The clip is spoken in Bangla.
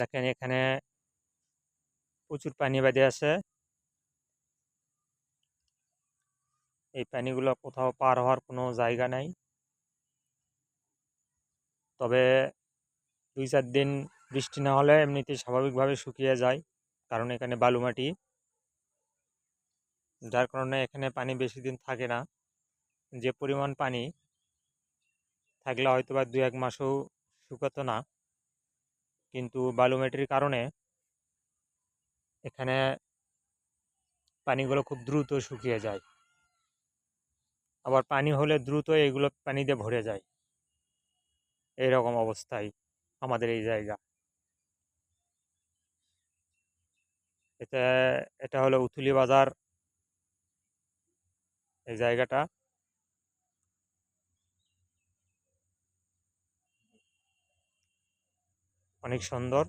দেখেন এখানে প্রচুর পানি বেঁধে আছে। এই পানিগুলো কোথাও পার হওয়ার কোনো জায়গা নাই। তবে 2-4 দিন বৃষ্টি না হলে এমনিতেই স্বাভাবিকভাবে শুকিয়ে যায়, কারণ এখানে বালু মাটি, যার কারণে এখানে পানি বেশি দিন থাকে না। যে পরিমাণ পানি থাকলে হয়তো বা 2-1 মাসও শুকাতো না, কিন্তু বালু মাটির কারণে এখানে পানিগুলো খুব দ্রুত শুকিয়ে যায়। আবার পানি হলে দ্রুত এগুলো পানিতে ভরে যায়। এইরকম অবস্থায় আমাদের এই জায়গা। এটা এটা হলো উথুলি বাজার, এই জায়গাটা অনেক সুন্দর।